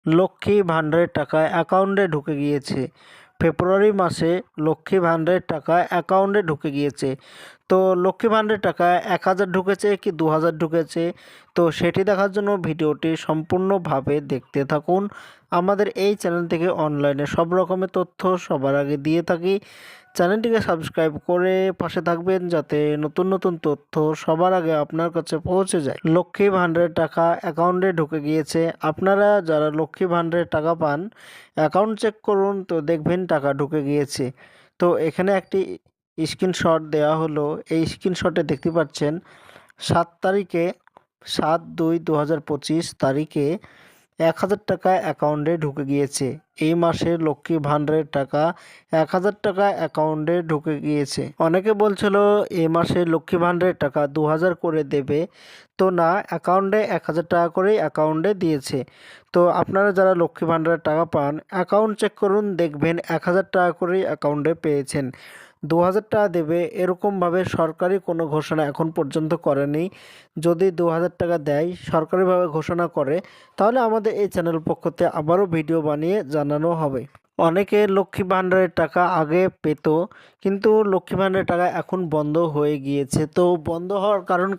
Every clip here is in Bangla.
লক্ষ্মী ভাণ্ডারের টাকা অ্যাকাউন্টে ঢুকে গিয়েছে। ফেব্রুয়ারি মাসে লক্ষ্মী ভাণ্ডারের টাকা অ্যাকাউন্টে ঢুকে গিয়েছে। তো লক্ষ্মী ভাণ্ডারের টাকা ১,০০০ ঢুকেছে কি ২,০০০ ঢুকেছে, তো সেটি দেখার জন্য ভিডিওটি সম্পূর্ণভাবে দেখতে থাকুন। আমাদের এই চ্যানেল থেকে অনলাইনে সব রকমের তথ্য সবার আগে দিয়ে থাকি। চ্যানেলটিকে সাবস্ক্রাইব করে পাশে থাকবেন যাতে নতুন নতুন তথ্য সবার আগে আপনার কাছে পৌঁছে যায়। লক্ষ্মী ভাণ্ডারের টাকা অ্যাকাউন্টে ঢুকে গিয়েছে। আপনারা যারা লক্ষ্মী ভাণ্ডারের টাকা পান অ্যাকাউন্ট চেক করুন, তো দেখবেন টাকা ঢুকে গিয়েছে। তো এখানে একটি স্ক্রিনশট দেওয়া হলো। এই স্ক্রিনশটে দেখতে পাচ্ছেন 7 তারিখে 7/2/2025 তারিখে ১,০০০ টাকা অ্যাকাউন্টে ঢুকে গিয়েছে। এই মাসে লক্ষ্মী ভাণ্ডারের টাকা ১,০০০ টাকা অ্যাকাউন্টে ঢুকে গিয়েছে। অনেকে বলছিল এই মাসে লক্ষ্মী ভাণ্ডারের টাকা ২,০০০ করে দেবে, তো না, অ্যাকাউন্টে ১,০০০ টাকা করেই অ্যাকাউন্টে দিয়েছে। তো আপনারা যারা লক্ষ্মী ভাণ্ডারের টাকা পান অ্যাকাউন্ট চেক করুন, দেখবেন ১,০০০ টাকা করেই অ্যাকাউন্টে পেয়েছেন। ২,০০০ টাকা দেবে এরকমভাবে সরকারি কোনো ঘোষণা এখন পর্যন্ত করেনি। যদি ২,০০০ টাকা দেয় সরকারিভাবে ঘোষণা করে, তাহলে আমাদের এই চ্যানেল পক্ষতে আবারও ভিডিও বানিয়ে জানানো হবে। অনেকে লক্ষ্মী ভাণ্ডারের টাকা আগে পেত, কিন্তু লক্ষ্মী ভাণ্ডারের টাকা এখন বন্ধ হয়ে গিয়েছে। তো বন্ধ হওয়ার কারণ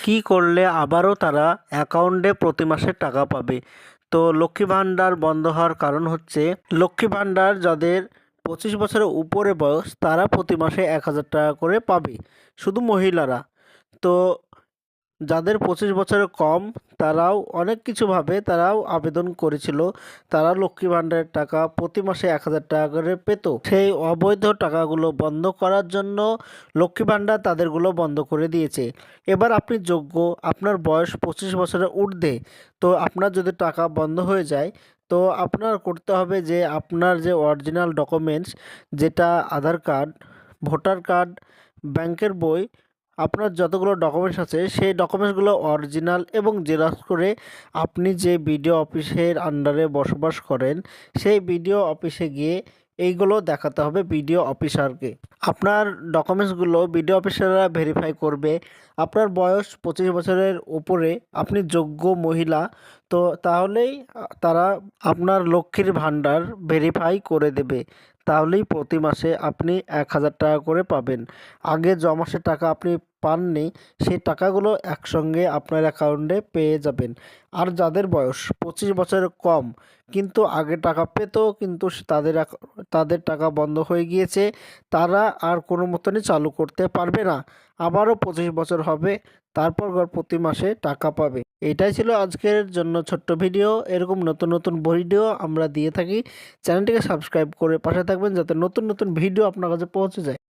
কি করলে আবারও তারা অ্যাকাউন্টে প্রতি মাসে টাকা পাবে? তো লক্ষ্মী ভাণ্ডার বন্ধ হওয়ার কারণ হচ্ছে লক্ষ্মী ভাণ্ডার যাদের 25 বছরের উপরে বয়স তারা প্রতি মাসে ১,০০০ টাকা করে পাবে, শুধু মহিলারা। তো যাদের 25 বছরের কম তারাও অনেক কিছুভাবে তারাও আবেদন করেছিল, তারা লক্ষ্মী ভাণ্ডারের টাকা প্রতি মাসে ১,০০০ টাকা করে পেত। সেই অবৈধ টাকাগুলো বন্ধ করার জন্য লক্ষ্মী ভাণ্ডার তাদেরগুলো বন্ধ করে দিয়েছে। এবার আপনি যোগ্য, আপনার বয়স 25 বছরের ঊর্ধ্বে, তো আপনার যদি টাকা বন্ধ হয়ে যায় তো আপনার করতে হবে যে আপনার যে অরিজিনাল ডকুমেন্টস, যেটা আধার কার্ড, ভোটার কার্ড, ব্যাংকের বই, আপনার যতগুলো ডকুমেন্টস আছে সেই ডকুমেন্টসগুলো অরিজিনাল এবং জেরক্স করে আপনি যে বিডিও অফিসের আন্ডারে বসবাস করেন সেই বিডিও অফিসে গিয়ে এইগুলো দেখাতে হবে বিডিও অফিসারকে। আপনার ডকুমেন্টসগুলো বিডিও অফিসাররা ভেরিফাই করবে। আপনার বয়স 25 বছরের উপরে, আপনি যোগ্য মহিলা, তো তাহলেই তারা আপনার লক্ষ্মীর ভাণ্ডার ভেরিফাই করে দেবে। তাহলেই প্রতি মাসে আপনি ১,০০০ টাকা করে পাবেন। আগে যে মাসের টাকা আপনি পাননি সেই টাকাগুলো একসঙ্গে আপনার অ্যাকাউন্টে পেয়ে যাবেন। আর যাদের বয়স 25 বছরের কম কিন্তু আগে টাকা পেত, কিন্তু তাদের টাকা বন্ধ হয়ে গিয়েছে, তারা আর কোনো মতনই চালু করতে পারবে না। আবারও 25 বছর হবে, তারপর প্রতি মাসে টাকা পাবে। এটাই ছিল আজকের জন্য ছোট্ট ভিডিও। এরকম নতুন নতুন ভিডিও আমরা দিয়ে থাকি। চ্যানেলটিকে সাবস্ক্রাইব করে পাশে থাকবেন যাতে নতুন নতুন ভিডিও আপনার কাছে পৌঁছে যায়।